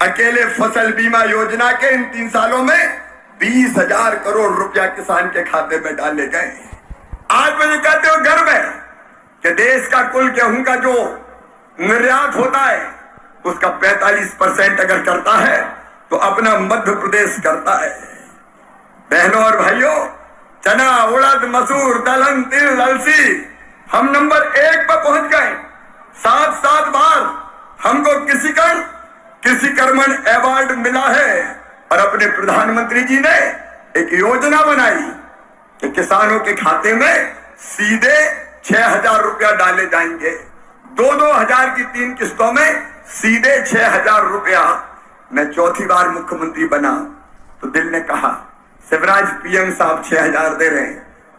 अकेले फसल बीमा योजना के इन 3 सालों में 20,000 करोड़ रुपया किसान के खाते में डाले गए। आज मुझे कहते हो गर्व है कि देश का कुल गेहूं का जो निर्यात होता है उसका 45% अगर करता है तो अपना मध्य प्रदेश करता है। बहनों और भाइयों, चना, उड़द, मसूर, दलहन, तिल, अलसी हम नंबर 1 पर पहुंच गए। 7 बार हमको किसी कर्मण अवार्ड मिला है। और अपने प्रधानमंत्री जी ने एक योजना बनाई कि किसानों के खाते में सीधे 6,000 रुपया डाले जाएंगे। 2-2 हजार की 3 किस्तों में सीधे 6,000 रुपया। मैं चौथी बार मुख्यमंत्री बना तो दिल ने कहा, शिवराज पीएम साहब 6,000 दे रहे हैं,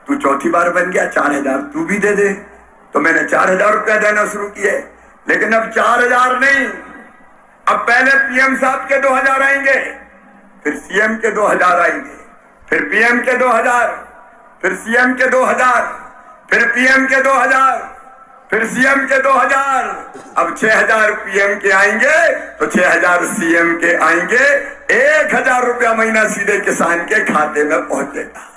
तू चौथी बार बन गया, 4,000 तू भी दे दे। तो मैंने 4,000 रुपया देना शुरू किए। लेकिन अब 4,000 नहीं, अब पहले पीएम साहब के 2,000 आएंगे, फिर सीएम के 2,000 आएंगे, फिर पीएम के 2,000, फिर सीएम के 2,000, फिर पीएम के 2,000, फिर सीएम के 2,000। अब 6,000 पीएम के आएंगे तो 6,000 सीएम के आएंगे। 1,000 रुपया महीना सीधे किसान के खाते में पहुंचेगा।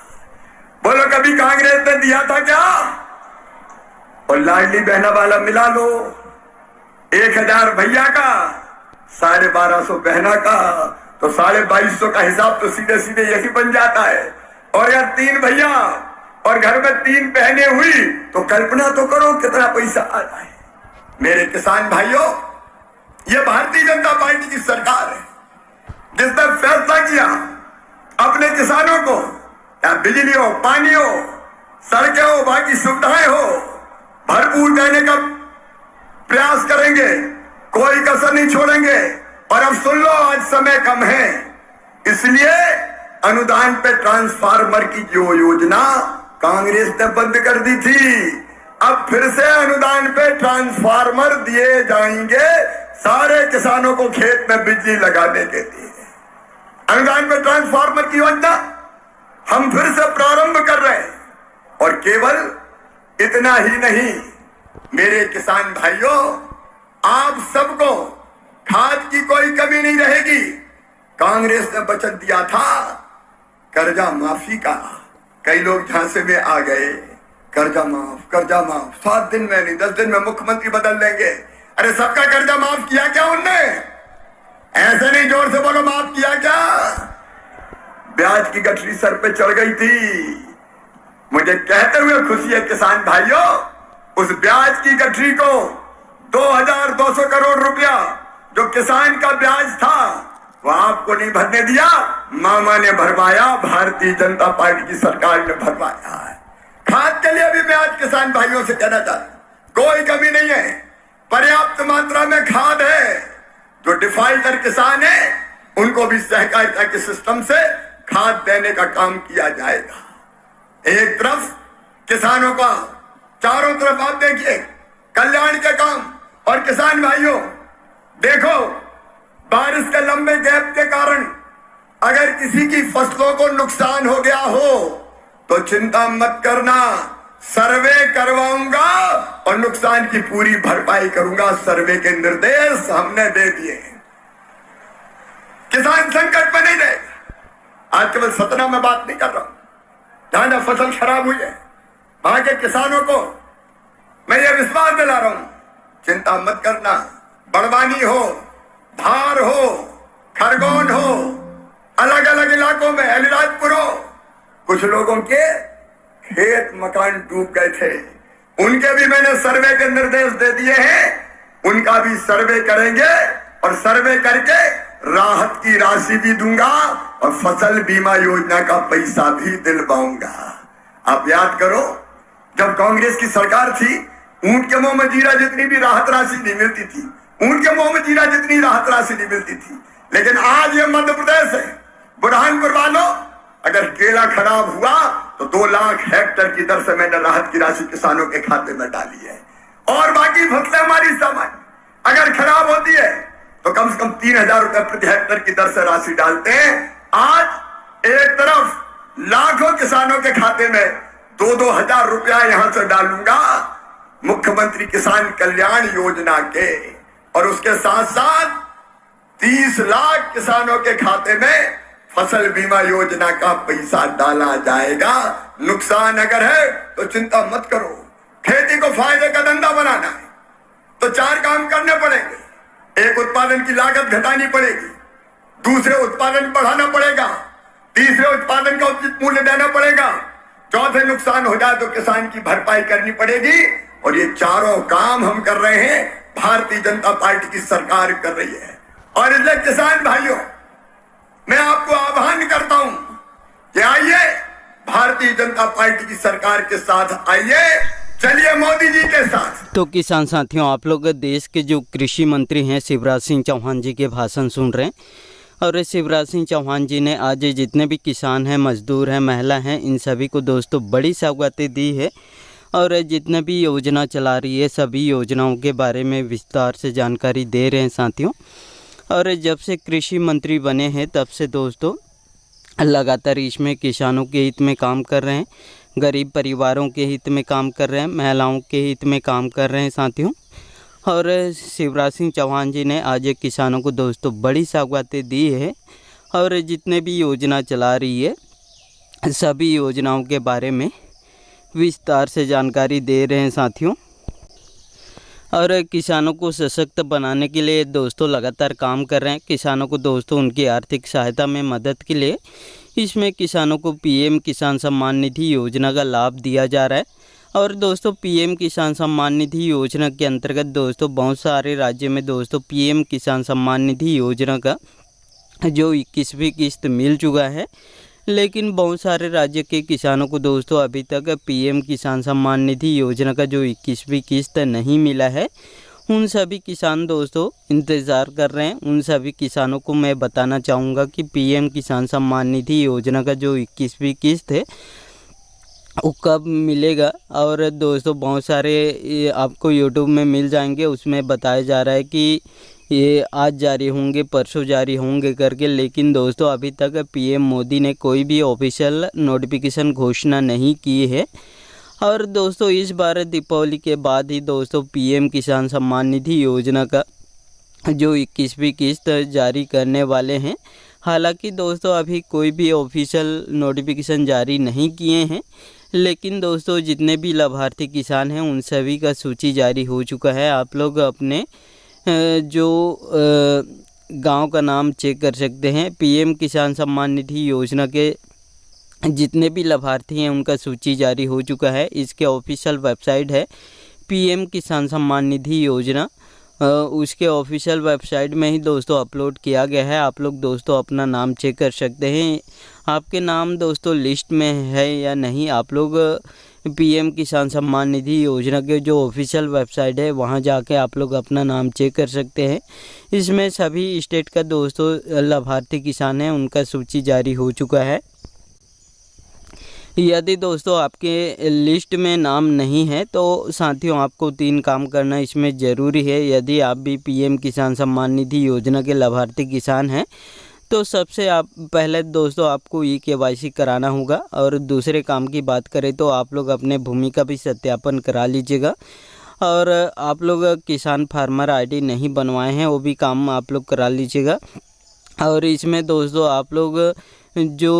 बोलो, कभी कांग्रेस ने दिया था क्या? और लाडली बहना वाला मिला लो, 1,000 भैया का, 1250 बहना का, तो 2250 का हिसाब तो सीधे सीधे यही बन जाता है। और यार 3 भैया और घर में 3 बहनें हुई तो कल्पना तो करो कितना पैसा आ जाए। मेरे किसान भाइयों, ये भारतीय जनता पार्टी की सरकार है जिसने फैसला किया अपने किसानों को या बिजली हो, पानी हो, सड़कें हो, बाकी सुविधाएं हो, भरपूर देने का प्रयास करेंगे, कोई कसर नहीं छोड़ेंगे। और अब सुन लो, आज समय कम है, इसलिए अनुदान पे ट्रांसफार्मर की जो योजना कांग्रेस ने बंद कर दी थी, अब फिर से अनुदान पे ट्रांसफार्मर दिए जाएंगे सारे किसानों को खेत में बिजली लगाने के लिए। अनुदान पे ट्रांसफार्मर की योजना हम फिर से प्रारंभ कर रहे हैं। और केवल इतना ही नहीं, मेरे किसान भाइयों, आप सबको खाद की कोई कमी नहीं रहेगी। कांग्रेस ने वचन दिया था कर्जा माफी का, कई लोग झांसे में आ गए, कर्जा माफ 7 दिन में नहीं 10 दिन में मुख्यमंत्री बदल देंगे। अरे सबका कर्जा माफ किया क्या उनने? ऐसे नहीं, जोर से बोलो, माफ किया क्या? ब्याज की गठरी सर पे चढ़ गई थी। मुझे कहते हुए खुशी है किसान भाइयों, उस ब्याज की गठरी को 2,200 करोड़ रुपया जो किसान का ब्याज था वो आपको नहीं भरने दिया, मामा ने भरवाया, भारतीय जनता पार्टी की सरकार ने भरवाया है। खाद के लिए भी मैं आज किसान भाइयों से कहना चाहता हूं, कोई कमी नहीं है, पर्याप्त मात्रा में खाद है। जो डिफाल्टर किसान है उनको भी सहकारिता के सिस्टम से खाद देने का काम किया जाएगा। एक तरफ किसानों का, चारों तरफ आप देखिए कल्याण के काम। और किसान भाइयों देखो, बारिश के लंबे गैप के कारण अगर किसी की फसलों को नुकसान हो गया हो तो चिंता मत करना, सर्वे करवाऊंगा और नुकसान की पूरी भरपाई करूंगा। सर्वे के निर्देश हमने दे दिए। किसान संकट में नहीं रहेगा। आज केवल सतना में बात नहीं कर रहा हूं, जहां फसल खराब हुई है वहां के किसानों को मैं ये विश्वास दिला रहा हूं, चिंता मत करना। बड़वानी हो, धार हो, खरगोन हो, अलग अलग इलाकों में अलीराजपुर हो, कुछ लोगों के खेत मकान डूब गए थे, उनके भी मैंने सर्वे के निर्देश दे दिए हैं। उनका भी सर्वे करेंगे और सर्वे करके राहत की राशि भी दूंगा और फसल बीमा योजना का पैसा भी दिलवाऊंगा। आप याद करो, जब कांग्रेस की सरकार थी, ऊंट के मुंह में जीरा जितनी भी राहत राशि नहीं मिलती थी, ऊंट के मुंह में जीरा जितनी राहत राशि नहीं मिलती थी। लेकिन आज ये मध्य प्रदेश है, बुरहानपुर वालों, अगर केला खराब हुआ तो 2 लाख हेक्टेयर की दर से मैंने राहत की राशि किसानों के खाते में डाली है। और बाकी फसलें हमारी सामान्य अगर खराब होती है तो कम से कम 3,000 रुपए प्रति हेक्टेयर की दर से राशि डालते हैं। आज एक तरफ लाखों किसानों के खाते में 2-2 हजार रुपया यहां से डालूंगा मुख्यमंत्री किसान कल्याण योजना के, और उसके साथ साथ 30 लाख किसानों के खाते में फसल बीमा योजना का पैसा डाला जाएगा। नुकसान अगर है तो चिंता मत करो। खेती को फायदे का धंधा बनाना है तो 4 काम करने पड़ेंगे। एक, उत्पादन की लागत घटानी पड़ेगी। दूसरे, उत्पादन बढ़ाना पड़ेगा। तीसरे, उत्पादन का उचित मूल्य देना पड़ेगा। चौथे, नुकसान हो जाए तो किसान की भरपाई करनी पड़ेगी। और ये चारों काम हम कर रहे हैं, भारतीय जनता पार्टी की सरकार कर रही है। और इसलिए किसान भाइयों, मैं आपको आह्वान करता हूं कि आइए, भारतीय जनता पार्टी की सरकार के साथ आइए, चलिए मोदी जी के साथ। तो किसान साथियों, आप लोग देश के जो कृषि मंत्री हैं शिवराज सिंह चौहान जी के भाषण सुन रहे हैं। और शिवराज सिंह चौहान जी ने आज जितने भी किसान हैं, मजदूर हैं, महिला हैं, इन सभी को दोस्तों बड़ी सौगातें दी है। और जितने भी योजना चला रही है, सभी योजनाओं के बारे में विस्तार से जानकारी दे रहे हैं साथियों। और जब से कृषि मंत्री बने हैं तब से दोस्तों लगातार इसमें किसानों के हित में काम कर रहे हैं, गरीब परिवारों के हित में काम कर रहे हैं, महिलाओं के हित में काम कर रहे हैं साथियों। और शिवराज सिंह चौहान जी ने आज किसानों को दोस्तों बड़ी सौगातें दी है। और जितने भी योजना चला रही है सभी योजनाओं के बारे में विस्तार से जानकारी दे रहे हैं साथियों। और किसानों को सशक्त बनाने के लिए दोस्तों लगातार काम कर रहे हैं। किसानों को दोस्तों उनकी आर्थिक सहायता में मदद के लिए इसमें किसानों को पीएम किसान सम्मान निधि योजना का लाभ दिया जा रहा है। और दोस्तों पीएम किसान सम्मान निधि योजना के अंतर्गत दोस्तों बहुत सारे राज्य में दोस्तों पीएम किसान सम्मान निधि योजना का जो 21वीं किस्त मिल चुका है। लेकिन बहुत सारे राज्य के किसानों को दोस्तों अभी तक पीएम किसान सम्मान निधि योजना का जो 21वीं किस्त नहीं मिला है। उन सभी किसान दोस्तों इंतज़ार कर रहे हैं। उन सभी किसानों को मैं बताना चाहूँगा कि पीएम किसान सम्मान निधि योजना का जो 21वीं किस्त है वो कब मिलेगा। और दोस्तों बहुत सारे आपको यूट्यूब में मिल जाएंगे, उसमें बताया जा रहा है कि ये आज जारी होंगे, परसों जारी होंगे करके। लेकिन दोस्तों अभी तक पीएम मोदी ने कोई भी ऑफिशियल नोटिफिकेशन घोषणा नहीं की है। और दोस्तों इस बार दीपावली के बाद ही दोस्तों पीएम किसान सम्मान निधि योजना का जो 21वीं किस्त जारी करने वाले हैं। हालांकि दोस्तों अभी कोई भी ऑफिशियल नोटिफिकेशन जारी नहीं किए हैं, लेकिन दोस्तों जितने भी लाभार्थी किसान हैं उन सभी का सूची जारी हो चुका है। आप लोग अपने जो गांव का नाम चेक कर सकते हैं। पीएम किसान सम्मान निधि योजना के जितने भी लाभार्थी हैं उनका सूची जारी हो चुका है। इसके ऑफिशियल वेबसाइट है पीएम किसान सम्मान निधि योजना, उसके ऑफिशियल वेबसाइट में ही दोस्तों अपलोड किया गया है। आप लोग दोस्तों अपना नाम चेक कर सकते हैं, आपके नाम दोस्तों लिस्ट में है या नहीं। आप लोग पीएम किसान सम्मान निधि योजना के जो ऑफिशियल वेबसाइट है वहां जाके आप लोग अपना नाम चेक कर सकते हैं। इसमें सभी स्टेट का दोस्तों लाभार्थी किसान हैं उनका सूची जारी हो चुका है। यदि दोस्तों आपके लिस्ट में नाम नहीं है तो साथियों आपको 3 काम करना इसमें ज़रूरी है। यदि आप भी पीएम किसान सम्मान निधि योजना के लाभार्थी किसान हैं तो सबसे आप पहले दोस्तों आपको KYC कराना होगा। और दूसरे काम की बात करें तो आप लोग अपने भूमि का भी सत्यापन करा लीजिएगा। और आप लोग किसान फार्मर ID नहीं बनवाए हैं वो भी काम आप लोग करा लीजिएगा। और इसमें दोस्तों आप लोग जो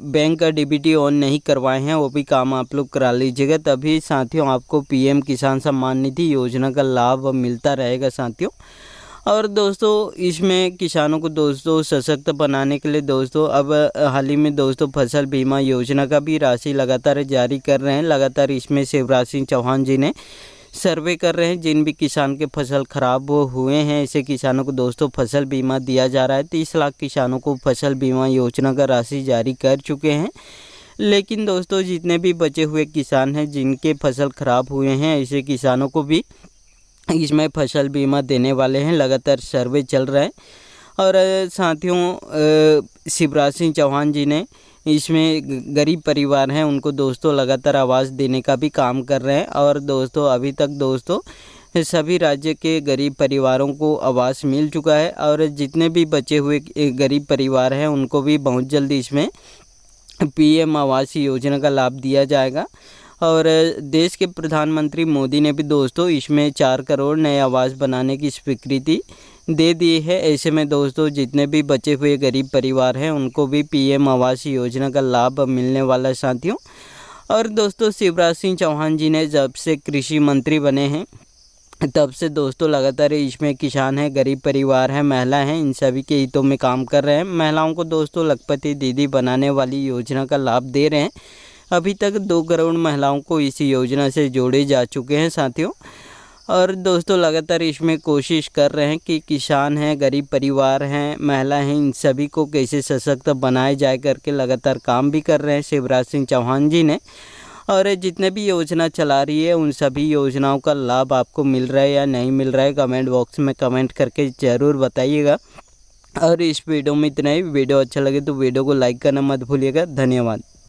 बैंक का DBT ऑन नहीं करवाए हैं वो भी काम आप लोग करा लीजिएगा, तभी साथियों आपको पीएम किसान सम्मान निधि योजना का लाभ मिलता रहेगा साथियों। और दोस्तों इसमें किसानों को दोस्तों सशक्त बनाने के लिए दोस्तों अब हाल ही में दोस्तों फसल बीमा योजना का भी राशि लगातार जारी कर रहे हैं। लगातार इसमें शिवराज सिंह चौहान जी ने सर्वे कर रहे हैं। जिन भी किसान के फसल ख़राब हुए हैं ऐसे किसानों को दोस्तों फसल बीमा दिया जा रहा है। 30 लाख किसानों को फसल बीमा योजना का राशि जारी कर चुके हैं। लेकिन दोस्तों जितने भी बचे हुए किसान हैं जिनके फसल ख़राब हुए हैं ऐसे किसानों को भी इसमें फसल बीमा देने वाले हैं। लगातार सर्वे चल रहा है। और साथियों शिवराज सिंह चौहान जी ने इसमें गरीब परिवार हैं उनको दोस्तों लगातार आवास देने का भी काम कर रहे हैं। और दोस्तों अभी तक दोस्तों सभी राज्य के गरीब परिवारों को आवास मिल चुका है। और जितने भी बचे हुए गरीब परिवार हैं उनको भी बहुत जल्दी इसमें पीएम आवास योजना का लाभ दिया जाएगा। और देश के प्रधानमंत्री मोदी ने भी दोस्तों इसमें 4 करोड़ नए आवास बनाने की स्वीकृति दे दिए हैं। ऐसे में दोस्तों जितने भी बचे हुए गरीब परिवार हैं उनको भी पीएम आवास योजना का लाभ मिलने वाला है साथियों। और दोस्तों शिवराज सिंह चौहान जी ने जब से कृषि मंत्री बने हैं तब से दोस्तों लगातार इसमें किसान हैं, गरीब परिवार हैं, महिला हैं, इन सभी के हितों में काम कर रहे हैं। महिलाओं को दोस्तों लखपति दीदी बनाने वाली योजना का लाभ दे रहे हैं। अभी तक 2 करोड़ महिलाओं को इस योजना से जोड़े जा चुके हैं साथियों। और दोस्तों लगातार इसमें कोशिश कर रहे हैं कि किसान हैं, गरीब परिवार हैं, महिला हैं, इन सभी को कैसे सशक्त बनाया जाए करके लगातार काम भी कर रहे हैं शिवराज सिंह चौहान जी ने। और जितने भी योजना चला रही है उन सभी योजनाओं का लाभ आपको मिल रहा है या नहीं मिल रहा है, कमेंट बॉक्स में कमेंट करके ज़रूर बताइएगा। और इस वीडियो में इतना ही। वीडियो अच्छा लगे तो वीडियो को लाइक करना मत भूलिएगा। धन्यवाद।